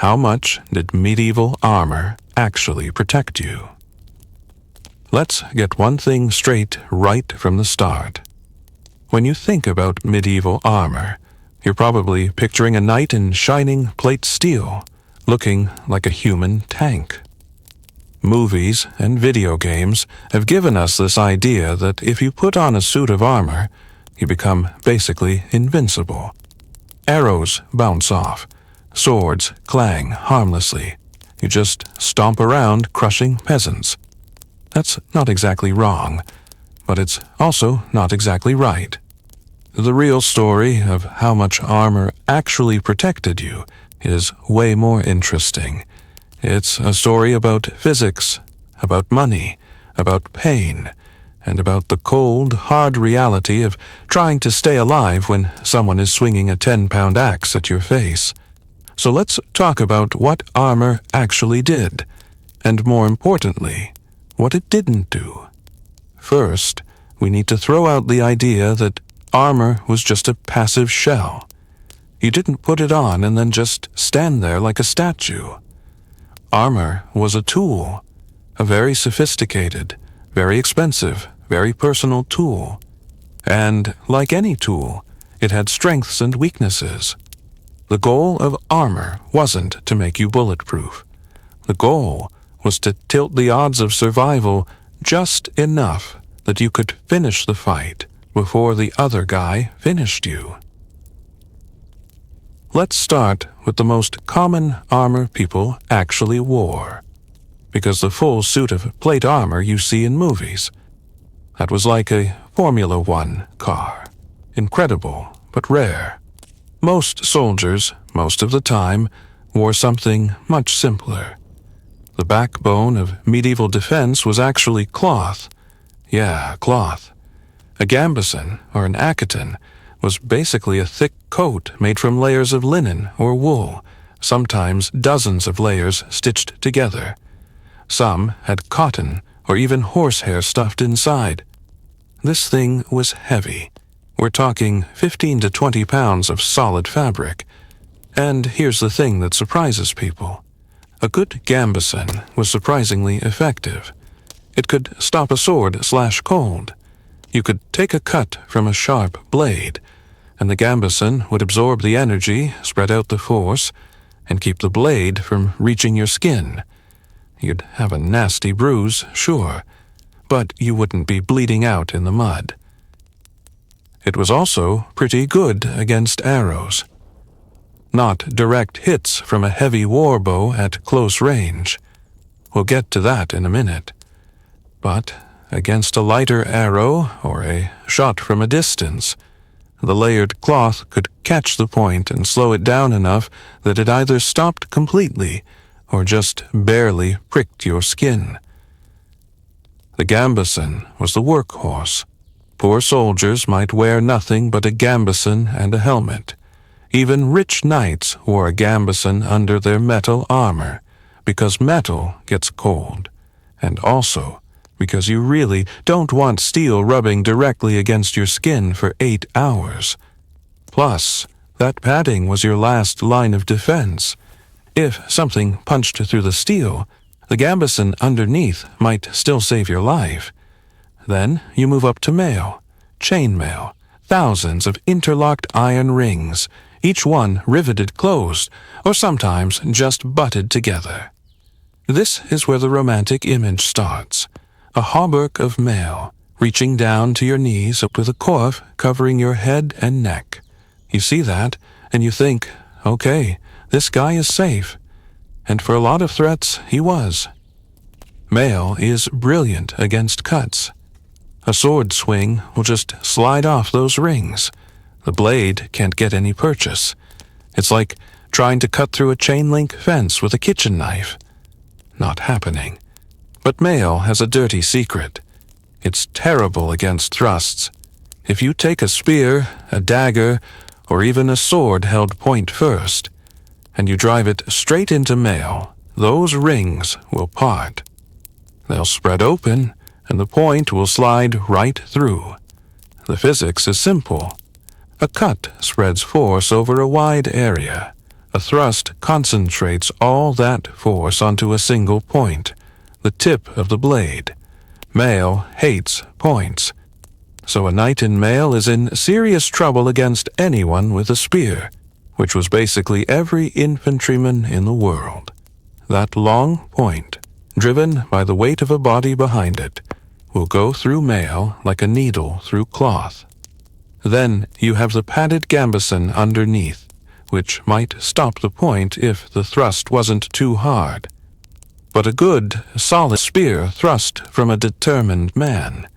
how much did medieval armor actually protect you? Let's get one thing straight right from the start. When you think about medieval armor, you're probably picturing a knight in shining plate steel, looking like a human tank. Movies and video games have given us this idea that if you put on a suit of armor, you become basically invincible. Arrows bounce off, swords clang harmlessly. You just stomp around crushing peasants. That's not exactly wrong, but it's also not exactly right. The real story of how much armor actually protected you is way more interesting. It's a story about physics, about money, about pain, and about the cold, hard reality of trying to stay alive when someone is swinging a 10-pound axe at your face. So let's talk about what armor actually did, and more importantly, what it didn't do. First, we need to throw out the idea that armor was just a passive shell. You didn't put it on and then just stand there like a statue. Armor was a tool, a very sophisticated, very expensive, very personal tool. And like any tool, it had strengths and weaknesses. The goal of armor wasn't to make you bulletproof. The goal was to tilt the odds of survival just enough that you could finish the fight before the other guy finished you. Let's start with the most common armor people actually wore, because the full suit of plate armor you see in movies, that was like a Formula One car. Incredible, but rare. Most soldiers, most of the time, wore something much simpler. The backbone of medieval defense was actually cloth. Yeah, cloth. A gambeson, or an accaton, was basically a thick coat made from layers of linen or wool, sometimes dozens of layers stitched together. Some had cotton or even horsehair stuffed inside. This thing was heavy. We're talking 15 to 20 pounds of solid fabric. And here's the thing that surprises people. A good gambeson was surprisingly effective. It could stop a sword slash cold. You could take a cut from a sharp blade, and the gambeson would absorb the energy, spread out the force, and keep the blade from reaching your skin. You'd have a nasty bruise, sure, but you wouldn't be bleeding out in the mud. It was also pretty good against arrows. Not direct hits from a heavy war bow at close range. We'll get to that in a minute. But against a lighter arrow or a shot from a distance, the layered cloth could catch the point and slow it down enough that it either stopped completely or just barely pricked your skin. The gambeson was the workhorse. Poor soldiers might wear nothing but a gambeson and a helmet. Even rich knights wore a gambeson under their metal armor, because metal gets cold, and also because you really don't want steel rubbing directly against your skin for 8 hours. Plus, that padding was your last line of defense. If something punched through the steel, the gambeson underneath might still save your life. Then you move up to mail, chainmail, thousands of interlocked iron rings, each one riveted closed, or sometimes just butted together. This is where the romantic image starts. A hauberk of mail, reaching down to your knees with a coif covering your head and neck. You see that, and you think, okay, this guy is safe. And for a lot of threats, he was. Mail is brilliant against cuts. A sword swing will just slide off those rings. The blade can't get any purchase. It's like trying to cut through a chain-link fence with a kitchen knife. Not happening. But mail has a dirty secret. It's terrible against thrusts. If you take a spear, a dagger, or even a sword held point first, and you drive it straight into mail, those rings will part. They'll spread open, and the point will slide right through. The physics is simple. A cut spreads force over a wide area. A thrust concentrates all that force onto a single point, the tip of the blade. Mail hates points, so a knight in mail is in serious trouble against anyone with a spear, which was basically every infantryman in the world. That long point, driven by the weight of a body behind it, will go through mail like a needle through cloth. Then you have the padded gambeson underneath, which might stop the point if the thrust wasn't too hard. But a good, solid spear thrust from a determined man,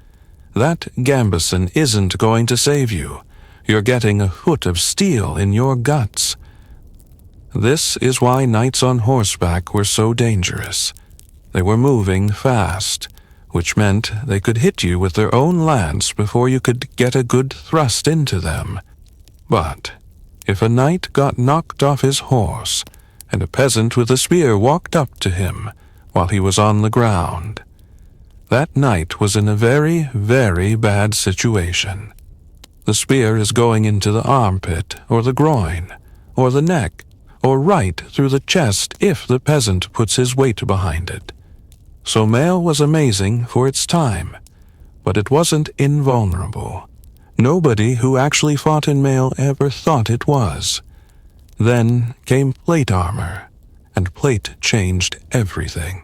that gambeson isn't going to save you. You're getting a foot of steel in your guts. This is why knights on horseback were so dangerous. They were moving fast, which meant they could hit you with their own lance before you could get a good thrust into them. But if a knight got knocked off his horse, and a peasant with a spear walked up to him while he was on the ground, that knight was in a very, very bad situation. The spear is going into the armpit, or the groin, or the neck, or right through the chest if the peasant puts his weight behind it. So mail was amazing for its time, but it wasn't invulnerable. Nobody who actually fought in mail ever thought it was. Then came plate armor, and plate changed everything.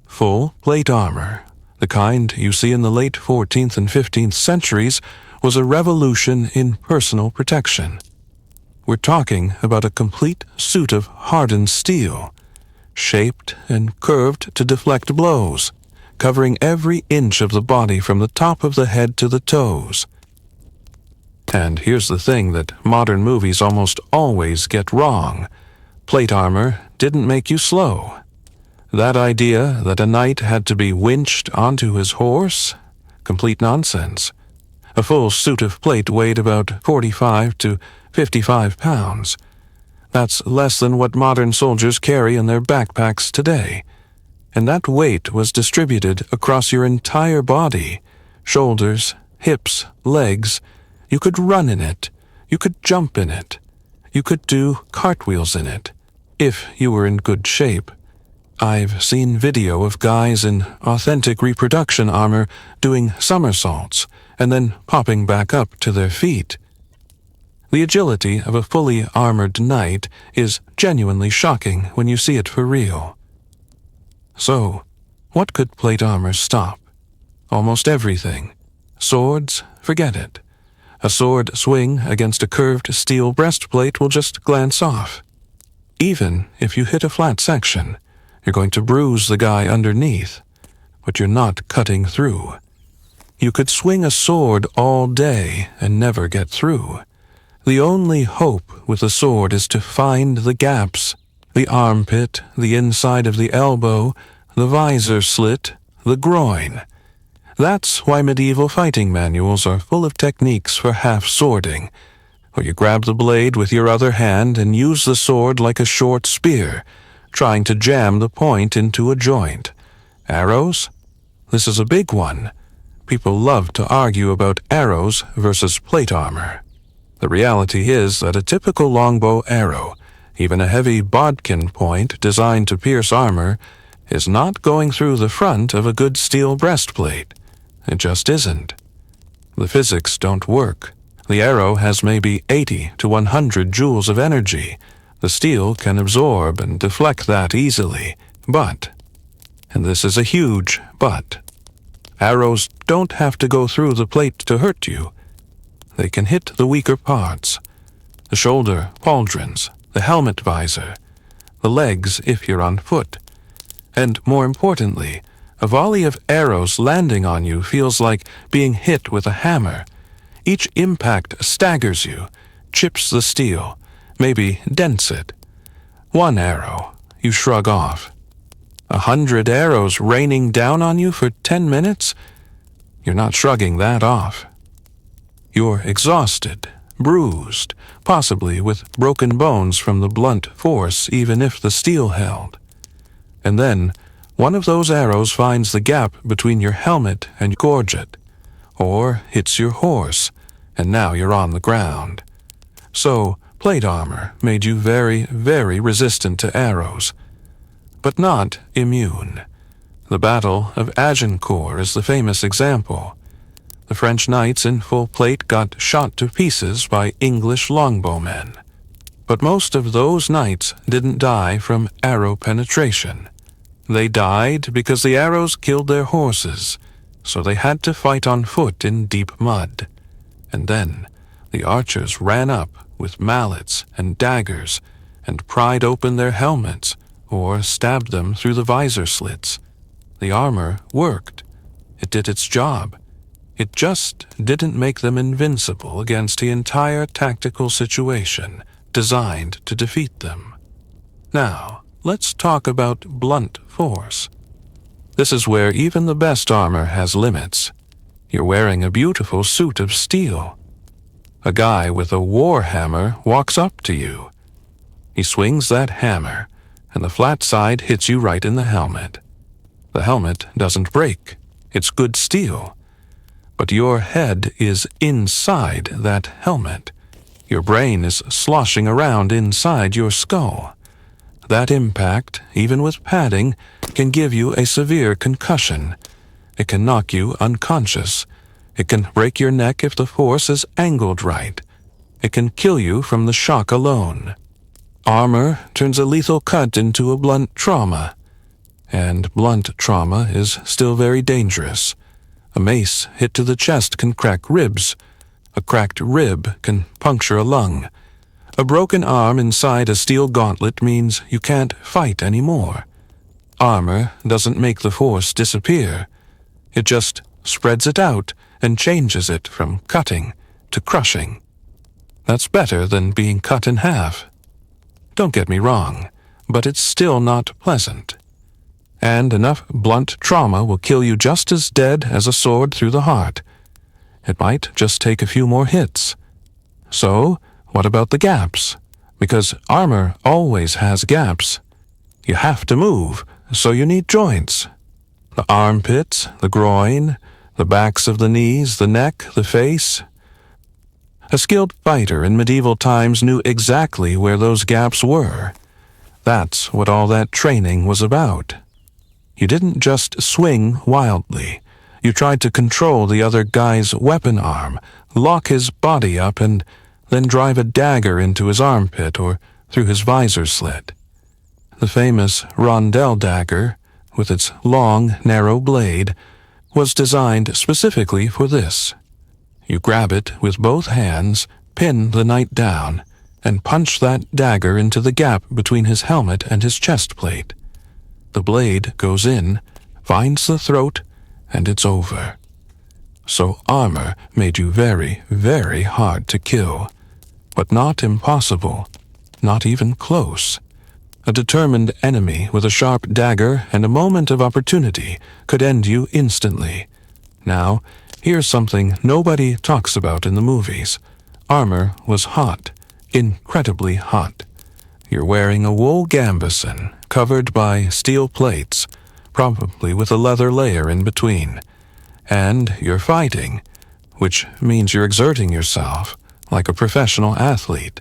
Full plate armor, the kind you see in the late 14th and 15th centuries, was a revolution in personal protection. We're talking about a complete suit of hardened steel, shaped and curved to deflect blows, covering every inch of the body from the top of the head to the toes. And here's the thing that modern movies almost always get wrong. Plate armor didn't make you slow. That idea that a knight had to be winched onto his horse? Complete nonsense. A full suit of plate weighed about 45 to 55 pounds. That's less than what modern soldiers carry in their backpacks today. And that weight was distributed across your entire body, shoulders, hips, legs. You could run in it. You could jump in it. You could do cartwheels in it, if you were in good shape. I've seen video of guys in authentic reproduction armor doing somersaults and then popping back up to their feet. The agility of a fully armored knight is genuinely shocking when you see it for real. So, what could plate armor stop? Almost everything. Swords, forget it. A sword swing against a curved steel breastplate will just glance off. Even if you hit a flat section, you're going to bruise the guy underneath, but you're not cutting through. You could swing a sword all day and never get through. The only hope with a sword is to find the gaps, the armpit, the inside of the elbow, the visor slit, the groin. That's why medieval fighting manuals are full of techniques for half-swording, where you grab the blade with your other hand and use the sword like a short spear, trying to jam the point into a joint. Arrows? This is a big one. People love to argue about arrows versus plate armor. The reality is that a typical longbow arrow, even a heavy bodkin point designed to pierce armor, is not going through the front of a good steel breastplate. It just isn't. The physics don't work. The arrow has maybe 80 to 100 joules of energy. The steel can absorb and deflect that easily, but, and this is a huge but, arrows don't have to go through the plate to hurt you. They can hit the weaker parts, the shoulder pauldrons, the helmet visor, the legs if you're on foot, and more importantly, a volley of arrows landing on you feels like being hit with a hammer. Each impact staggers you, chips the steel, maybe dents it. One arrow, you shrug off. 100 arrows raining down on you for 10 minutes? You're not shrugging that off. You're exhausted, bruised, possibly with broken bones from the blunt force even if the steel held. And then, one of those arrows finds the gap between your helmet and your gorget, or hits your horse, and now you're on the ground. So, plate armor made you very, very resistant to arrows, but not immune. The Battle of Agincourt is the famous example. The French knights in full plate got shot to pieces by English longbowmen. But most of those knights didn't die from arrow penetration. They died because the arrows killed their horses, so they had to fight on foot in deep mud. And then the archers ran up with mallets and daggers and pried open their helmets or stabbed them through the visor slits. The armor worked. It did its job. It just didn't make them invincible against the entire tactical situation designed to defeat them. Now, let's talk about blunt force. This is where even the best armor has limits. You're wearing a beautiful suit of steel. A guy with a war hammer walks up to you. He swings that hammer, and the flat side hits you right in the helmet. The helmet doesn't break. It's good steel. But your head is inside that helmet. Your brain is sloshing around inside your skull. That impact, even with padding, can give you a severe concussion. It can knock you unconscious. It can break your neck if the force is angled right. It can kill you from the shock alone. Armor turns a lethal cut into a blunt trauma. And blunt trauma is still very dangerous. A mace hit to the chest can crack ribs. A cracked rib can puncture a lung. A broken arm inside a steel gauntlet means you can't fight anymore. Armor doesn't make the force disappear. It just spreads it out and changes it from cutting to crushing. That's better than being cut in half. Don't get me wrong, but it's still not pleasant. And enough blunt trauma will kill you just as dead as a sword through the heart. It might just take a few more hits. So, what about the gaps? Because armor always has gaps. You have to move, so you need joints. The armpits, the groin, the backs of the knees, the neck, the face. A skilled fighter in medieval times knew exactly where those gaps were. That's what all that training was about. You didn't just swing wildly. You tried to control the other guy's weapon arm, lock his body up, and then drive a dagger into his armpit or through his visor slit. The famous rondel dagger, with its long, narrow blade, was designed specifically for this. You grab it with both hands, pin the knight down, and punch that dagger into the gap between his helmet and his chest plate. The blade goes in, finds the throat, and it's over. So armor made you very, very hard to kill, but not impossible, not even close. A determined enemy with a sharp dagger and a moment of opportunity could end you instantly. Now, here's something nobody talks about in the movies. Armor was hot, incredibly hot. You're wearing a wool gambeson covered by steel plates, probably with a leather layer in between. And you're fighting, which means you're exerting yourself like a professional athlete.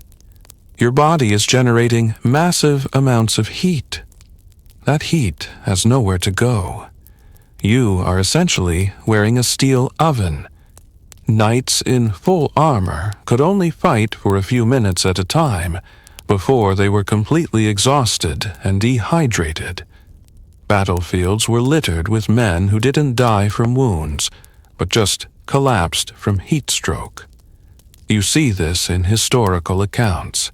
Your body is generating massive amounts of heat. That heat has nowhere to go. You are essentially wearing a steel oven. Knights in full armor could only fight for a few minutes at a time before they were completely exhausted and dehydrated. Battlefields were littered with men who didn't die from wounds, but just collapsed from heat stroke. You see this in historical accounts.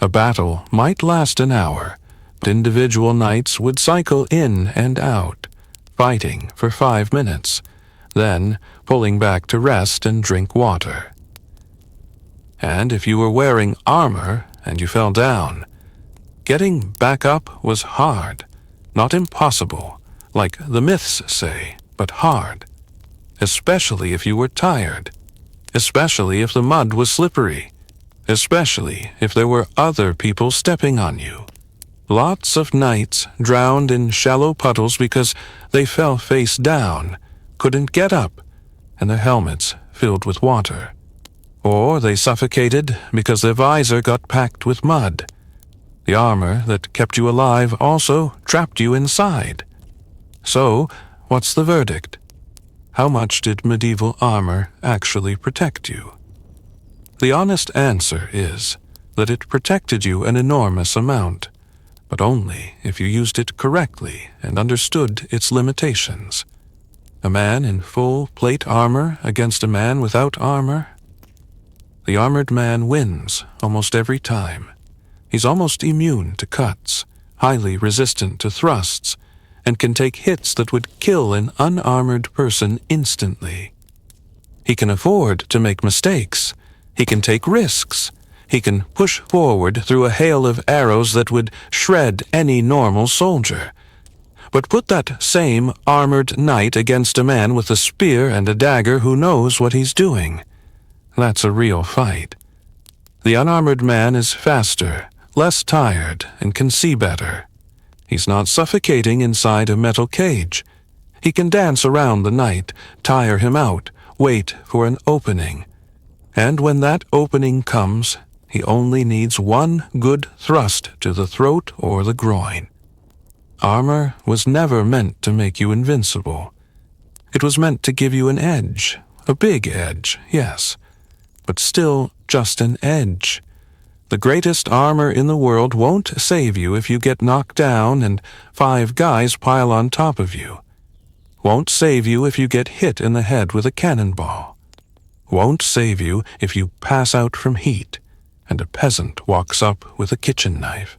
A battle might last an hour, but individual knights would cycle in and out, fighting for 5 minutes, then pulling back to rest and drink water. And if you were wearing armor and you fell down, getting back up was hard. Not impossible, like the myths say, but hard. Especially if you were tired. Especially if the mud was slippery. Especially if there were other people stepping on you. Lots of knights drowned in shallow puddles because they fell face down, couldn't get up, and their helmets filled with water. or they suffocated because their visor got packed with mud. The armor that kept you alive also trapped you inside. So, what's the verdict? How much did medieval armor actually protect you? The honest answer is that it protected you an enormous amount, but only if you used it correctly and understood its limitations. A man in full plate armor against a man without armor? The armored man wins almost every time. He's almost immune to cuts, highly resistant to thrusts, and can take hits that would kill an unarmored person instantly. He can afford to make mistakes. He can take risks. He can push forward through a hail of arrows that would shred any normal soldier. But put that same armored knight against a man with a spear and a dagger who knows what he's doing. That's a real fight. The unarmored man is faster, less tired, and can see better. He's not suffocating inside a metal cage. He can dance around the knight, tire him out, wait for an opening. And when that opening comes, he only needs one good thrust to the throat or the groin. Armor was never meant to make you invincible. It was meant to give you an edge, a big edge, yes, but still just an edge. The greatest armor in the world won't save you if you get knocked down and 5 guys pile on top of you. Won't save you if you get hit in the head with a cannonball. Won't save you if you pass out from heat and a peasant walks up with a kitchen knife.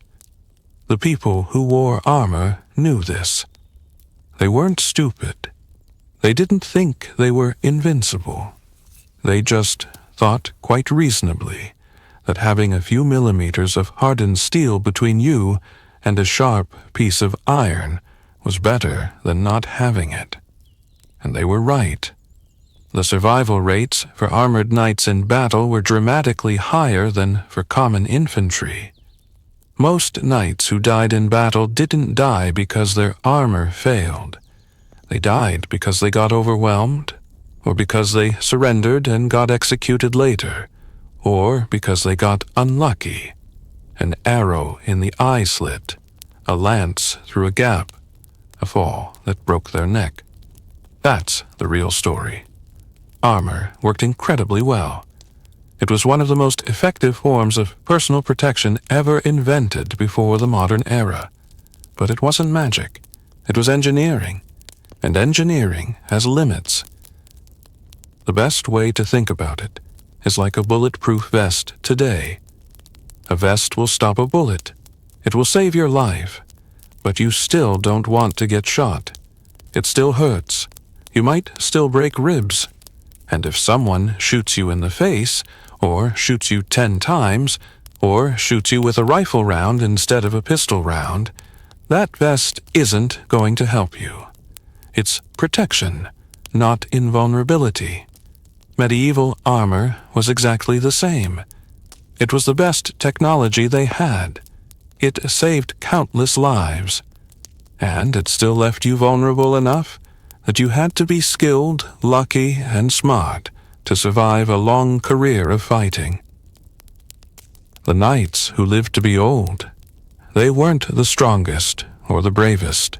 The people who wore armor knew this. They weren't stupid. They didn't think they were invincible. They just thought quite reasonably that having a few millimeters of hardened steel between you and a sharp piece of iron was better than not having it. And they were right. The survival rates for armored knights in battle were dramatically higher than for common infantry. Most knights who died in battle didn't die because their armor failed. They died because they got overwhelmed, or because they surrendered and got executed later, or because they got unlucky. An arrow in the eye slit, a lance through a gap, a fall that broke their neck. That's the real story. Armor worked incredibly well. It was one of the most effective forms of personal protection ever invented before the modern era. But it wasn't magic. It was engineering. And engineering has limits. The best way to think about it is like a bulletproof vest today. A vest will stop a bullet. It will save your life. But you still don't want to get shot. It still hurts. You might still break ribs. And if someone shoots you in the face, or shoots you 10 times, or shoots you with a rifle round instead of a pistol round, that vest isn't going to help you. It's protection, not invulnerability. Medieval armor was exactly the same. It was the best technology they had. It saved countless lives. And it still left you vulnerable enough that you had to be skilled, lucky, and smart to survive a long career of fighting. The knights who lived to be old, they weren't the strongest or the bravest.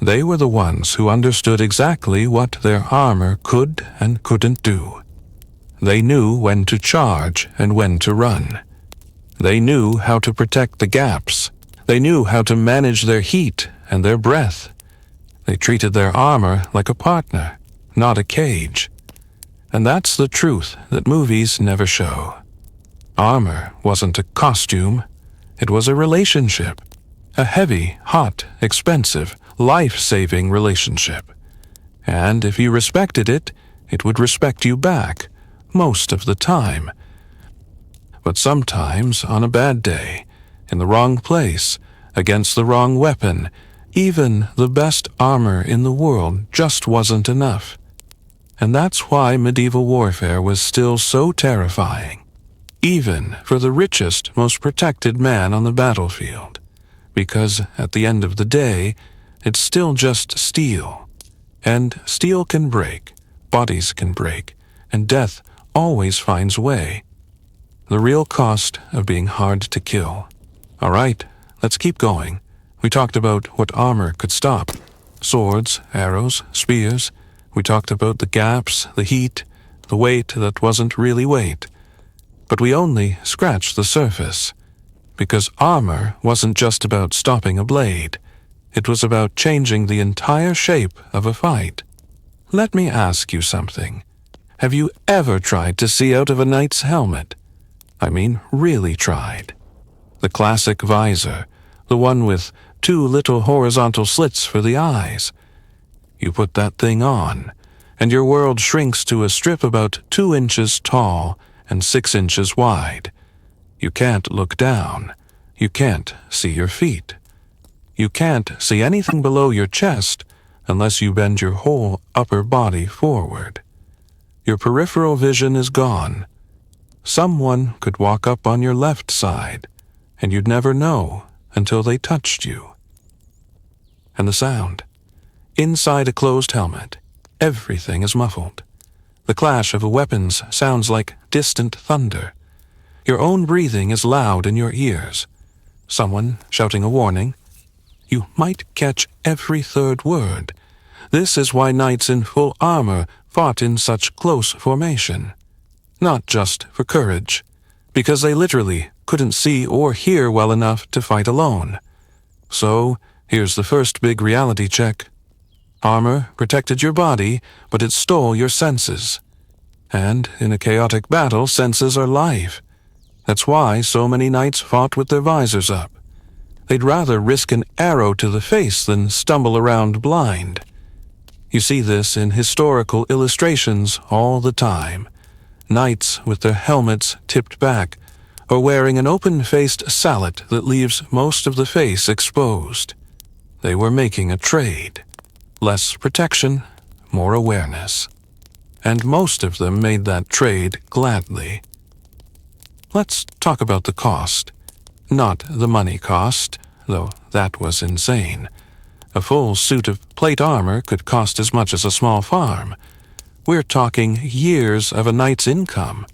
They were the ones who understood exactly what their armor could and couldn't do. They knew when to charge and when to run. They knew how to protect the gaps. They knew how to manage their heat and their breath. They treated their armor like a partner, not a cage. And that's the truth that movies never show. Armor wasn't a costume. It was a relationship. A heavy, hot, expensive, life-saving relationship. And if you respected it, it would respect you back, most of the time. But sometimes, on a bad day, in the wrong place, against the wrong weapon, even the best armor in the world just wasn't enough. And that's why medieval warfare was still so terrifying, even for the richest, most protected man on the battlefield. Because at the end of the day, it's still just steel. And steel can break, bodies can break, and death always finds a way. The real cost of being hard to kill. All right, let's keep going. We talked about what armor could stop. Swords, arrows, spears. We talked about the gaps, the heat, the weight that wasn't really weight. But we only scratched the surface. Because armor wasn't just about stopping a blade. It was about changing the entire shape of a fight. Let me ask you something. Have you ever tried to see out of a knight's helmet? I mean, really tried. The classic visor, the one with 2 little horizontal slits for the eyes. You put that thing on, and your world shrinks to a strip about 2 inches tall and 6 inches wide. You can't look down. You can't see your feet. You can't see anything below your chest unless you bend your whole upper body forward. Your peripheral vision is gone. Someone could walk up on your left side, and you'd never know until they touched you. And the sound. Inside a closed helmet, everything is muffled. The clash of weapons sounds like distant thunder. Your own breathing is loud in your ears. Someone shouting a warning. You might catch every third word. This is why knights in full armor fought in such close formation. Not just for courage, because they literally couldn't see or hear well enough to fight alone. So, here's the first big reality check. Armor protected your body, but it stole your senses. And in a chaotic battle, senses are life. That's why so many knights fought with their visors up. They'd rather risk an arrow to the face than stumble around blind. You see this in historical illustrations all the time. Knights with their helmets tipped back, or wearing an open-faced sallet that leaves most of the face exposed. They were making a trade. Less protection, more awareness. And most of them made that trade gladly. Let's talk about the cost. Not the money cost, though that was insane. A full suit of plate armor could cost as much as a small farm. We're talking years of a knight's income.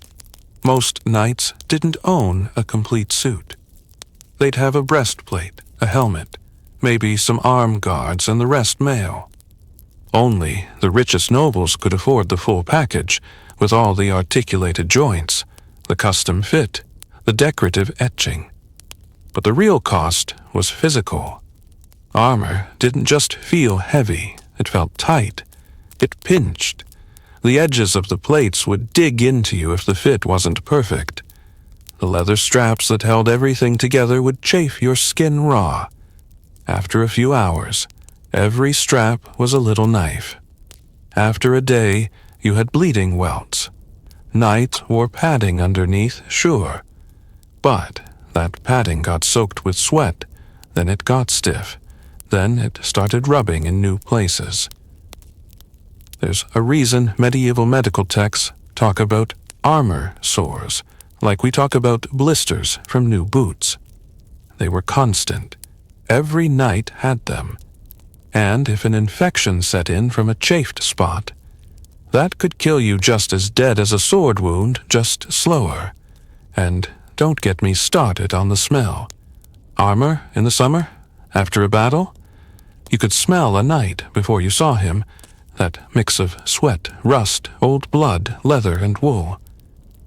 Most knights didn't own a complete suit. They'd have a breastplate, a helmet, maybe some arm guards, and the rest mail. Only the richest nobles could afford the full package, with all the articulated joints, the custom fit, the decorative etching. But the real cost was physical. Armor didn't just feel heavy, it felt tight. It pinched. The edges of the plates would dig into you if the fit wasn't perfect. The leather straps that held everything together would chafe your skin raw. After a few hours, every strap was a little knife. After a day, you had bleeding welts. Knights wore padding underneath, sure. But that padding got soaked with sweat, then it got stiff, then it started rubbing in new places. There's a reason medieval medical texts talk about armor sores, like we talk about blisters from new boots. They were constant. Every knight had them. And if an infection set in from a chafed spot, that could kill you just as dead as a sword wound, just slower. And don't get me started on the smell. Armor in the summer, after a battle? You could smell a knight before you saw him, that mix of sweat, rust, old blood, leather, and wool.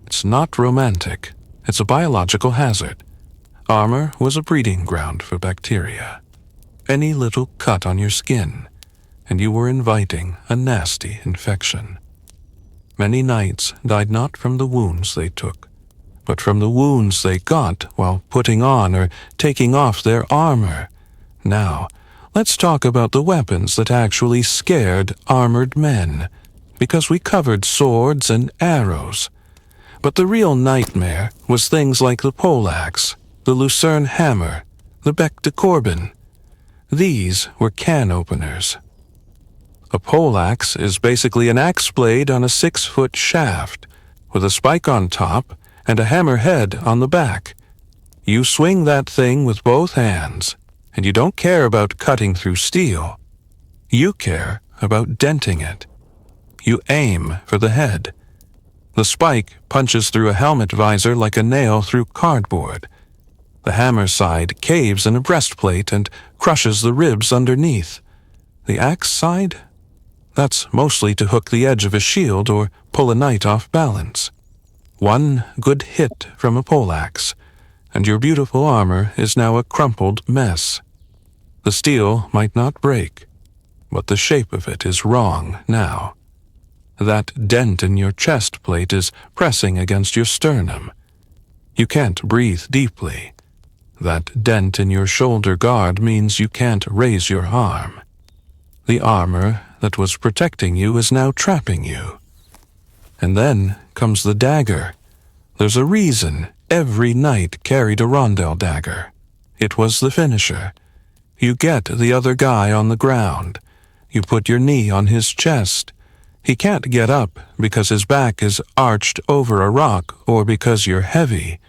It's not romantic. It's a biological hazard. Armor was a breeding ground for bacteria. Any little cut on your skin, and you were inviting a nasty infection. Many knights died not from the wounds they took, but from the wounds they got while putting on or taking off their armor. Now, let's talk about the weapons that actually scared armored men, because we covered swords and arrows. But the real nightmare was things like the poleaxe, the lucerne hammer, the bec de corbin. These were can openers. A poleaxe is basically an axe blade on a 6-foot shaft, with a spike on top and a hammer head on the back. You swing that thing with both hands, and you don't care about cutting through steel. You care about denting it. You aim for the head. The spike punches through a helmet visor like a nail through cardboard. The hammer side caves in a breastplate and crushes the ribs underneath. The axe side? That's mostly to hook the edge of a shield or pull a knight off balance. One good hit from a poleaxe, and your beautiful armor is now a crumpled mess. The steel might not break, but the shape of it is wrong now. That dent in your chest plate is pressing against your sternum. You can't breathe deeply. That dent in your shoulder guard means you can't raise your arm. The armor that was protecting you is now trapping you. And then comes the dagger. There's a reason every knight carried a rondel dagger. It was the finisher. You get the other guy on the ground. You put your knee on his chest. He can't get up because his back is arched over a rock or because you're heavy.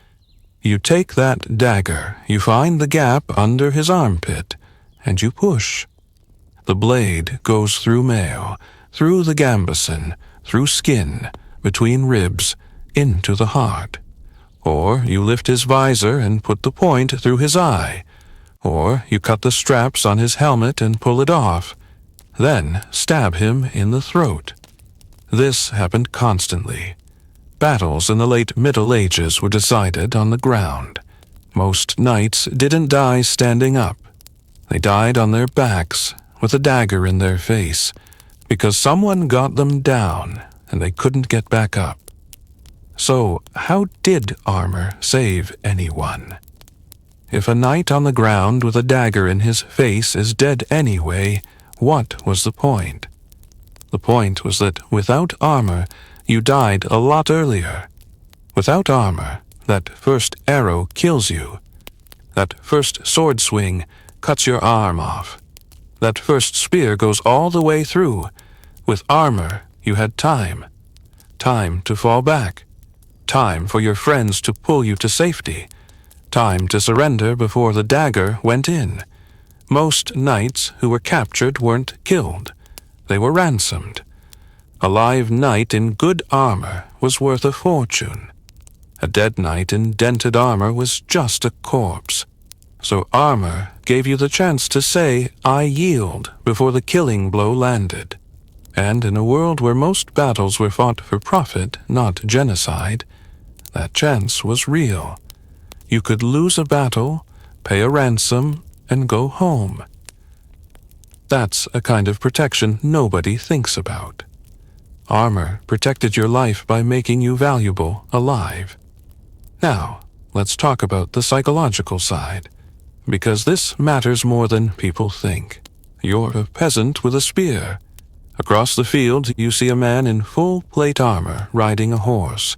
You take that dagger, you find the gap under his armpit, and you push. The blade goes through mail, through the gambeson, through skin, between ribs, into the heart. Or you lift his visor and put the point through his eye. Or you cut the straps on his helmet and pull it off. Then stab him in the throat. This happened constantly. Battles in the late Middle Ages were decided on the ground. Most knights didn't die standing up. They died on their backs, with a dagger in their face, because someone got them down and they couldn't get back up. So, how did armor save anyone? If a knight on the ground with a dagger in his face is dead anyway, what was the point? The point was that without armor, you died a lot earlier. Without armor, that first arrow kills you. That first sword swing cuts your arm off. That first spear goes all the way through. With armor, you had time. Time to fall back. Time for your friends to pull you to safety. Time to surrender before the dagger went in. Most knights who were captured weren't killed. They were ransomed. A live knight in good armor was worth a fortune. A dead knight in dented armor was just a corpse. So armor gave you the chance to say, "I yield," before the killing blow landed. And in a world where most battles were fought for profit, not genocide, that chance was real. You could lose a battle, pay a ransom, and go home. That's a kind of protection nobody thinks about. Armor protected your life by making you valuable alive. Now, let's talk about the psychological side, because this matters more than people think. You're a peasant with a spear. Across the field, you see a man in full plate armor riding a horse.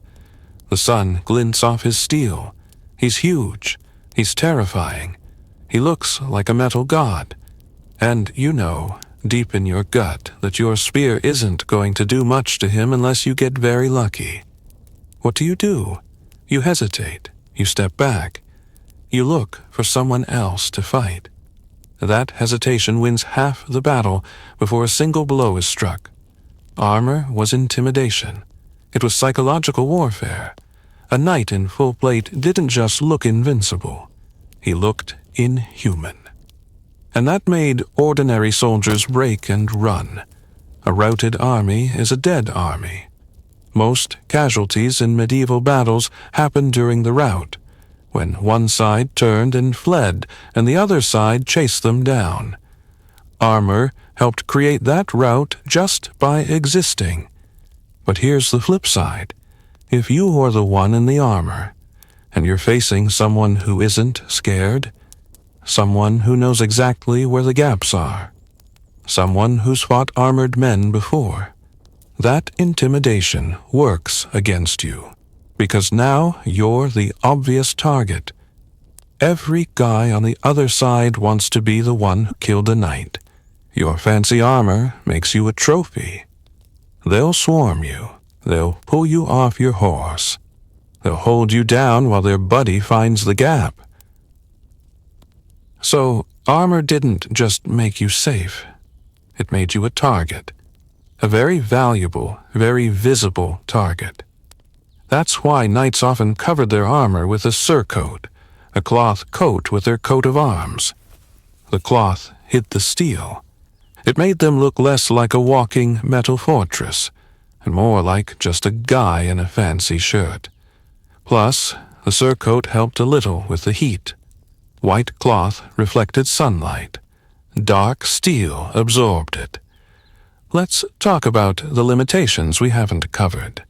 The sun glints off his steel. He's huge. He's terrifying. He looks like a metal god. And you know, deep in your gut, that your spear isn't going to do much to him unless you get very lucky. What do? You hesitate. You step back. You look for someone else to fight. That hesitation wins half the battle before a single blow is struck. Armor was intimidation. It was psychological warfare. A knight in full plate didn't just look invincible. He looked inhuman. And that made ordinary soldiers break and run. A routed army is a dead army. Most casualties in medieval battles happened during the rout, when one side turned and fled and the other side chased them down. Armor helped create that rout just by existing. But here's the flip side. If you are the one in the armor, and you're facing someone who isn't scared, someone who knows exactly where the gaps are, someone who's fought armored men before, that intimidation works against you, because now you're the obvious target. Every guy on the other side wants to be the one who killed a knight. Your fancy armor makes you a trophy. They'll swarm you. They'll pull you off your horse. They'll hold you down while their buddy finds the gap. So, armor didn't just make you safe. It made you a target. A very valuable, very visible target. That's why knights often covered their armor with a surcoat, a cloth coat with their coat of arms. The cloth hid the steel. It made them look less like a walking metal fortress, and more like just a guy in a fancy shirt. Plus, the surcoat helped a little with the heat. White cloth reflected sunlight. Dark steel absorbed it. Let's talk about the limitations we haven't covered.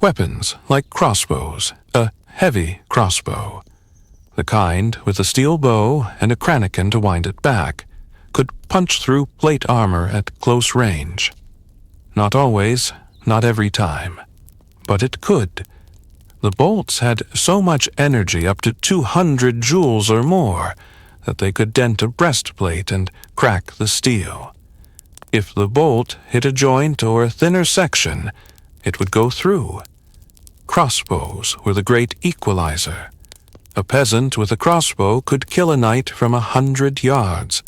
Weapons like crossbows, a heavy crossbow, the kind with a steel bow and a crannikin to wind it back, could punch through plate armor at close range. Not always, not every time, but it could. The bolts had so much energy, up to 200 joules or more, that they could dent a breastplate and crack the steel. If the bolt hit a joint or a thinner section, it would go through. Crossbows were the great equalizer. A peasant with a crossbow could kill a knight from 100 yards.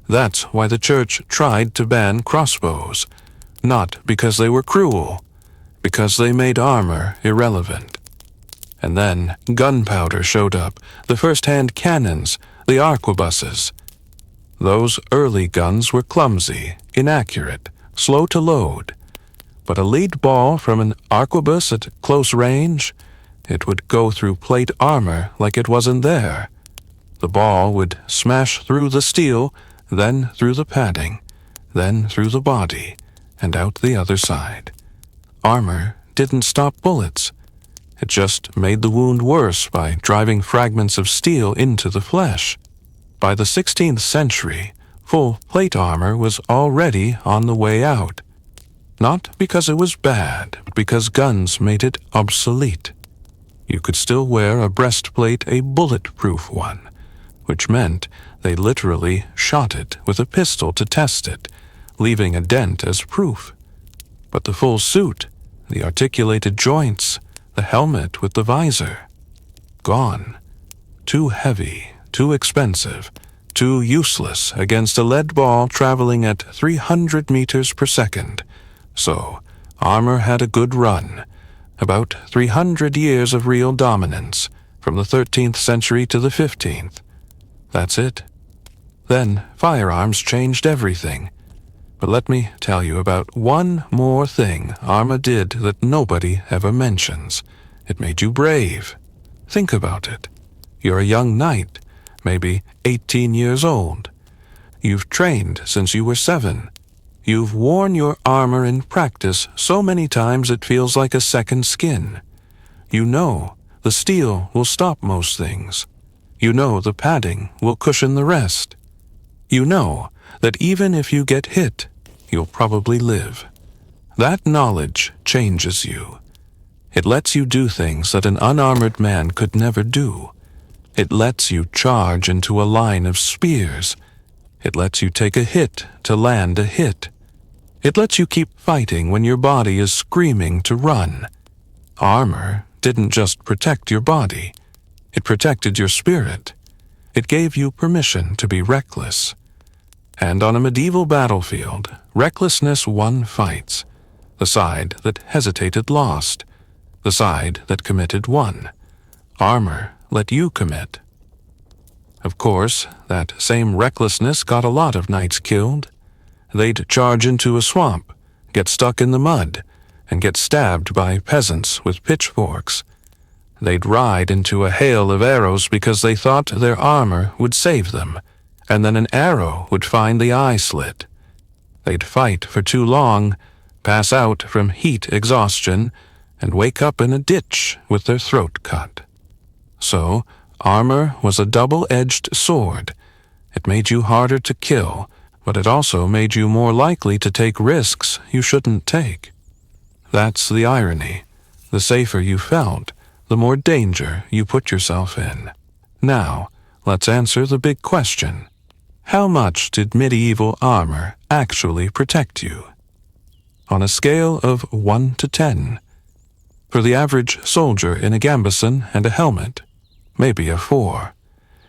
That's why the church tried to ban crossbows, not because they were cruel, because they made armor irrelevant. And then gunpowder showed up, the first-hand cannons, the arquebuses. Those early guns were clumsy, inaccurate, slow to load. But a lead ball from an arquebus at close range, it would go through plate armor like it wasn't there. The ball would smash through the steel, then through the padding, then through the body, and out the other side. Armor didn't stop bullets. It just made the wound worse by driving fragments of steel into the flesh. By the 16th century, full plate armor was already on the way out. Not because it was bad, but because guns made it obsolete. You could still wear a breastplate, a bulletproof one, which meant they literally shot it with a pistol to test it, leaving a dent as proof. But the full suit, the articulated joints, the helmet with the visor, gone. Too heavy, too expensive, too useless against a lead ball traveling at 300 meters per second. So, armor had a good run. About 300 years of real dominance, from the 13th century to the 15th. That's it. Then firearms changed everything. But let me tell you about one more thing armor did that nobody ever mentions. It made you brave. Think about it. You're a young knight, maybe 18 years old. You've trained since you were 7. You've worn your armor in practice so many times it feels like a second skin. You know the steel will stop most things. You know the padding will cushion the rest. You know that even if you get hit, you'll probably live. That knowledge changes you. It lets you do things that an unarmored man could never do. It lets you charge into a line of spears. It lets you take a hit to land a hit. It lets you keep fighting when your body is screaming to run. Armor didn't just protect your body. It protected your spirit. It gave you permission to be reckless. And on a medieval battlefield, recklessness won fights. The side that hesitated lost. The side that committed won. Armor let you commit. Of course, that same recklessness got a lot of knights killed. They'd charge into a swamp, get stuck in the mud, and get stabbed by peasants with pitchforks. They'd ride into a hail of arrows because they thought their armor would save them, and then an arrow would find the eye slit. They'd fight for too long, pass out from heat exhaustion, and wake up in a ditch with their throat cut. So, armor was a double-edged sword. It made you harder to kill, but it also made you more likely to take risks you shouldn't take. That's the irony. The safer you felt, the more danger you put yourself in. Now, let's answer the big question. How much did medieval armor actually protect you? On a scale of 1 to 10. For the average soldier in a gambeson and a helmet, maybe a 4.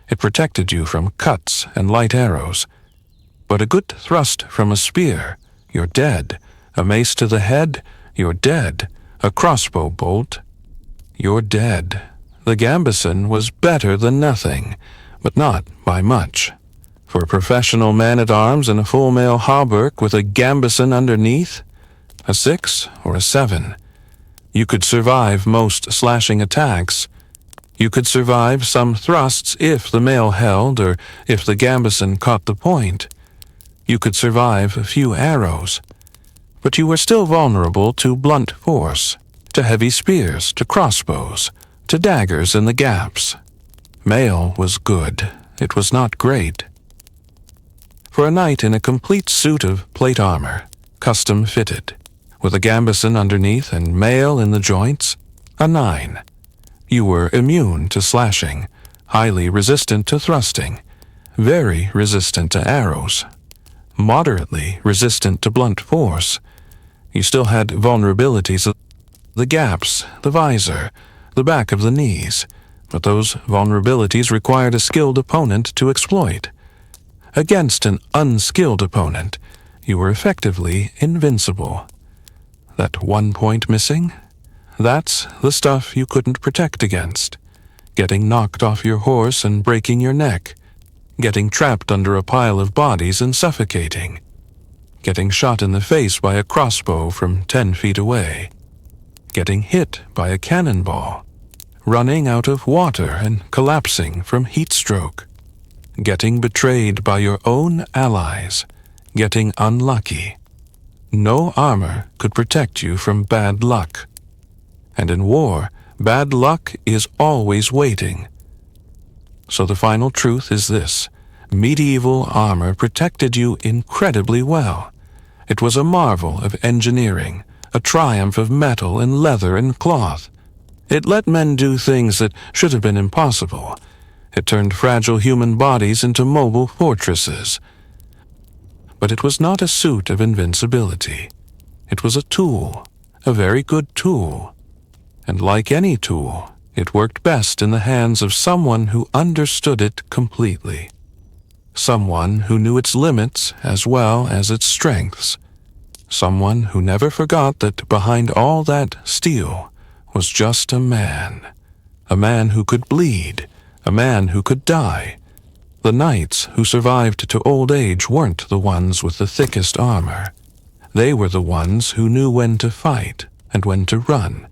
It protected you from cuts and light arrows. But a good thrust from a spear, you're dead. A mace to the head, you're dead. A crossbow bolt, you're dead. The gambeson was better than nothing, but not by much. For a professional man-at-arms in a full mail hauberk with a gambeson underneath, a 6 or a 7. You could survive most slashing attacks. You could survive some thrusts if the mail held or if the gambeson caught the point. You could survive a few arrows. But you were still vulnerable to blunt force, to heavy spears, to crossbows, to daggers in the gaps. Mail was good. It was not great. For a knight in a complete suit of plate armor, custom fitted, with a gambeson underneath and mail in the joints, a 9. You were immune to slashing, highly resistant to thrusting, very resistant to arrows, moderately resistant to blunt force. You still had vulnerabilities, the gaps, the visor, the back of the knees, but those vulnerabilities required a skilled opponent to exploit. Against an unskilled opponent, you were effectively invincible. That 1 point missing? That's the stuff you couldn't protect against. Getting knocked off your horse and breaking your neck. Getting trapped under a pile of bodies and suffocating. Getting shot in the face by a crossbow from 10 feet away. Getting hit by a cannonball. Running out of water and collapsing from heat stroke. Getting betrayed by your own allies. Getting unlucky. No armor could protect you from bad luck. And in war, bad luck is always waiting. So the final truth is this: medieval armor protected you incredibly well. It was a marvel of engineering, a triumph of metal and leather and cloth. It let men do things that should have been impossible. It turned fragile human bodies into mobile fortresses. But it was not a suit of invincibility. It was a tool, a very good tool. And like any tool, it worked best in the hands of someone who understood it completely. Someone who knew its limits as well as its strengths. Someone who never forgot that behind all that steel was just a man who could bleed, a man who could die. The knights who survived to old age weren't the ones with the thickest armor. They were the ones who knew when to fight and when to run,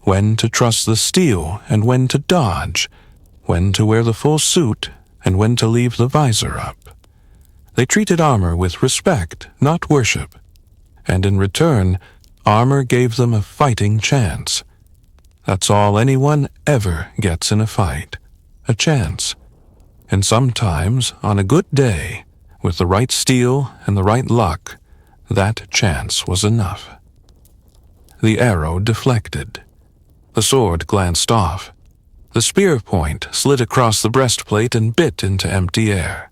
when to trust the steel and when to dodge, when to wear the full suit and when to leave the visor up. They treated armor with respect, not worship, and in return, armor gave them a fighting chance. That's all anyone ever gets in a fight, a chance. And sometimes, on a good day, with the right steel and the right luck, that chance was enough. The arrow deflected. The sword glanced off. The spear point slid across the breastplate and bit into empty air.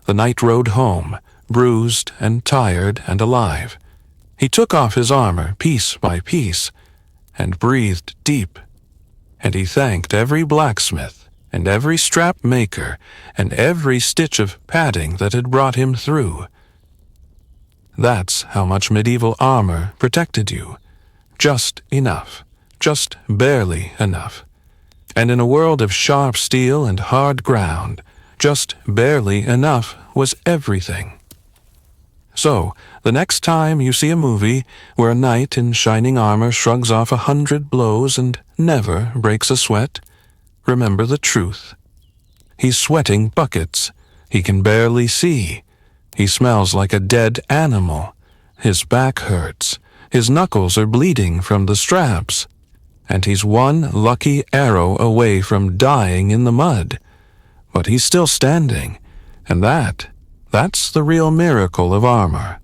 The knight rode home, bruised and tired and alive. He took off his armor piece by piece and breathed deep. And he thanked every blacksmith and every strap maker, and every stitch of padding that had brought him through. That's how much medieval armor protected you. Just enough. Just barely enough. And in a world of sharp steel and hard ground, just barely enough was everything. So, the next time you see a movie where a knight in shining armor shrugs off 100 blows and never breaks a sweat, remember the truth. He's sweating buckets. He can barely see. He smells like a dead animal. His back hurts. His knuckles are bleeding from the straps. And he's one lucky arrow away from dying in the mud. But he's still standing. And that's the real miracle of armor.